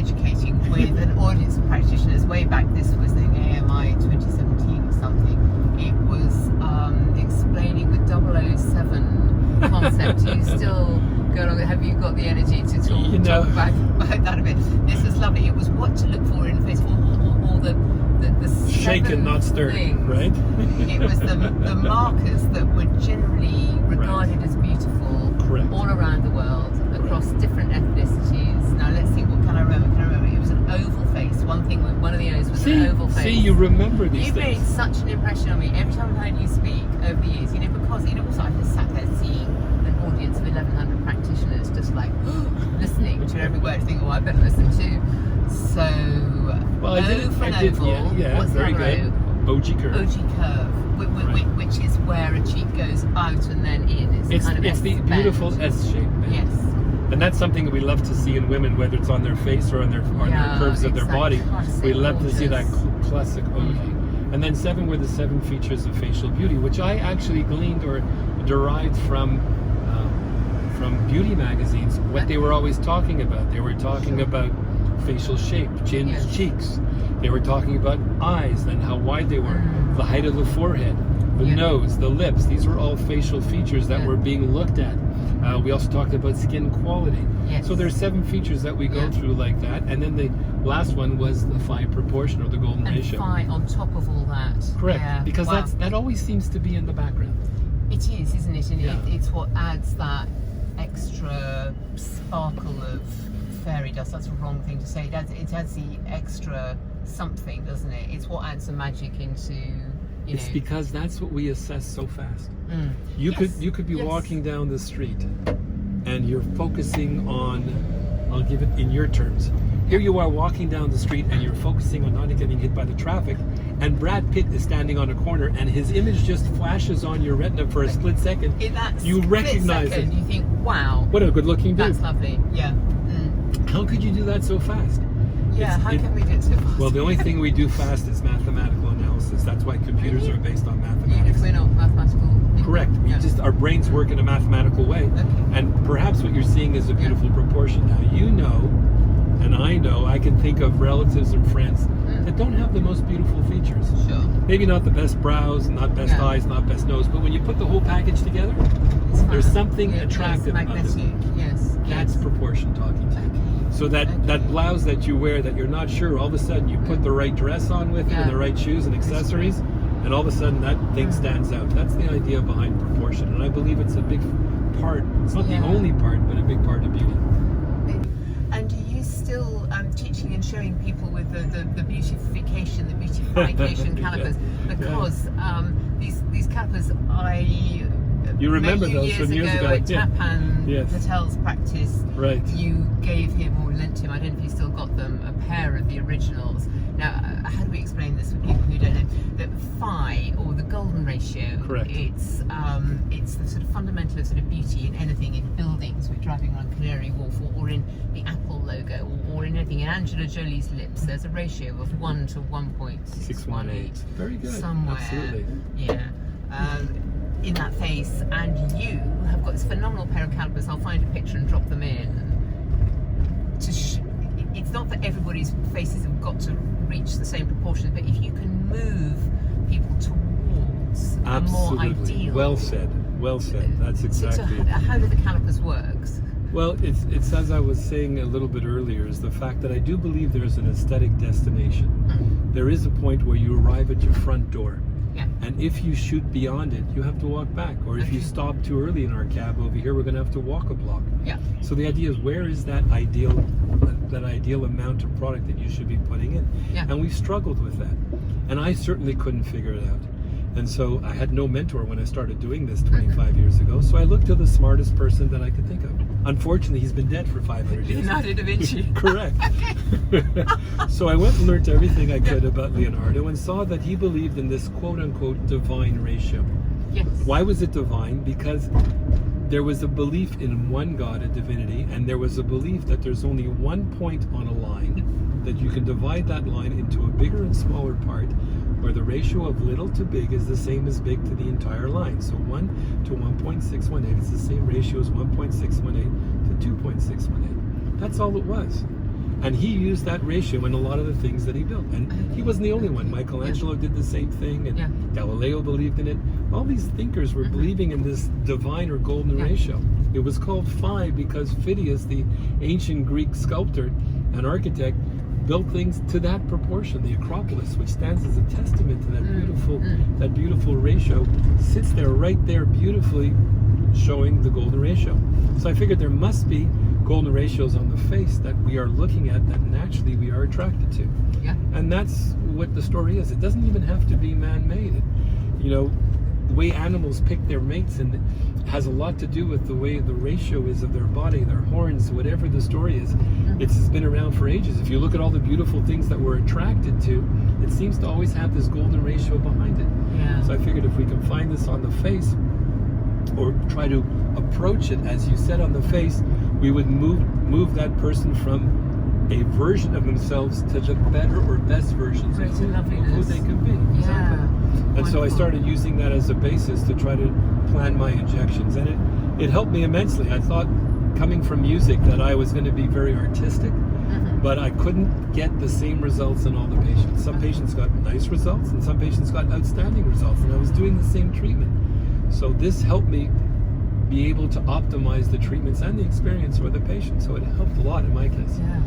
educating with an audience of practitioners way back. This was in AMI 2017 or something. It was explaining the 007 concept. Do you still go along? Have you got the energy to talk about that a bit? This was lovely. It was what to look for in the face, all the shaken, not stirred, right? It was the markers that were generally regarded as beautiful all around the world, across different ethnicities. Now let's see, what can I remember? It was an oval face. One of the O's was an oval face. See, you remember these You've things. made such an impression on me every time I've heard you speak over the years, because also I just sat there seeing an audience of 1,100 practitioners just like listening to every word, thinking, I better listen to. So, I did oval, what's very the other good. OG curve. OG curve, which is where a cheek goes out and then in. It's kind of the beautiful S-shape bend. Yes. And that's something that we love to see in women, whether it's on their face or on their curves of their body. We love to see that classic OG. And then 7 were the 7 features of facial beauty, which I actually gleaned or derived from beauty magazines. What they were always talking about. They were talking about facial shape, chins, cheeks. They were talking about eyes and how wide they were, the height of the forehead, the nose, the lips. These were all facial features that were being looked at. We also talked about skin quality. So there's 7 features that we go through like that. And then the last one was the phi proportion, or the golden ratio. Phi on top of all that. Correct. Because that always seems to be in the background. It is, isn't it? And it's what adds that extra sparkle of fairy dust. That's a wrong thing to say. It adds the extra something, doesn't it? It's what adds the magic into. It's because that's what we assess so fast. You could be walking down the street and you're focusing on, I'll give it in your terms. Here you are walking down the street and you're focusing on not getting hit by the traffic, and Brad Pitt is standing on a corner and his image just flashes on your retina for a split second. You recognize it. You think, wow. What a good looking dude. That's lovely. Yeah. How could you do that so fast? How can we do it so fast? Well, the only thing we do fast is mathematical analysis. That's why computers are based on mathematics. Even if we're not mathematical people. Correct. We our brains work in a mathematical way. And perhaps what you're seeing is a beautiful proportion. Now, you know, and I know, I can think of relatives and friends that don't have the most beautiful features. Sure. Maybe not the best brows, not best eyes, not best nose, but when you put the whole package together, there's something attractive about them. Yes. That's proportion talking to you. So that blouse that you wear that you're not sure, all of a sudden you put the right dress on with it and the right shoes and accessories, and all of a sudden that thing stands out. That's the idea behind proportion, and I believe it's a big part. It's not the only part, but a big part of beauty. And are you still teaching and showing people with the beautification calipers? Because these calipers, you remember those from years ago at Tapan Patel's practice. Right. You gave him or lent him, I don't know if you still got them, a pair of the originals. Now, how do we explain this for people who don't know? That phi, or the golden ratio, it's the sort of fundamental of sort of beauty in anything, in buildings. We're driving around Canary Wharf, or in the Apple logo, or in anything. In Angela Jolie's lips, there's a ratio of 1 to 1.618. Very good. Somewhere. Absolutely. Yeah. In that face, and you have got this phenomenal pair of calipers. I'll find a picture and drop them in. It's not that everybody's faces have got to reach the same proportion, but if you can move people towards a more ideal. Well said. That's exactly it. How do the calipers work? Well, it's as I was saying a little bit earlier, is the fact that I do believe there's an aesthetic destination. There is a point where you arrive at your front door. And if you shoot beyond it, you have to walk back. Or if you stop too early in our cab over here, we're going to have to walk a block. So the idea is, where is that ideal amount of product that you should be putting in? And we've struggled with that. And I certainly couldn't figure it out. And so I had no mentor when I started doing this 25 years ago. So I looked to the smartest person that I could think of. Unfortunately, he's been dead for 500 years. Leonardo da Vinci. Correct. So I went and learned everything I could about Leonardo and saw that he believed in this quote-unquote divine ratio. Why was it divine? Because there was a belief in one God, a divinity, and there was a belief that there's only one point on a line, that you can divide that line into a bigger and smaller part, where the ratio of little to big is the same as big to the entire line. So 1 to 1.618 is the same ratio as 1.618 to 2.618. That's all it was. And he used that ratio in a lot of the things that he built. And he wasn't the only one. Michelangelo did the same thing, and Galileo believed in it. All these thinkers were believing in this divine or golden ratio. It was called phi because Phidias, the ancient Greek sculptor and architect, built things to that proportion. The Acropolis, which stands as a testament to that beautiful ratio, sits there right there beautifully showing the golden ratio. So I figured there must be golden ratios on the face that we are looking at that naturally we are attracted to. Yeah. And that's what the story is. It doesn't even have to be man-made. You know, the way animals pick their mates, and it has a lot to do with the way the ratio is of their body, their horns, whatever the story is. It's been around for ages. If you look at all the beautiful things that we're attracted to, it seems to always have this golden ratio behind it. Yeah. So I figured if we can find this on the face, or try to approach it, as you said, on the face, we would move that person from a version of themselves to the better or best versions of who they can be. Yeah. Exactly. And so I started using that as a basis to try to plan my injections, and it helped me immensely. I thought, coming from music, that I was going to be very artistic, but I couldn't get the same results in all the patients. Some patients got nice results, and some patients got outstanding results, and I was doing the same treatment. So this helped me be able to optimize the treatments and the experience for the patient. So it helped a lot in my case. Yeah.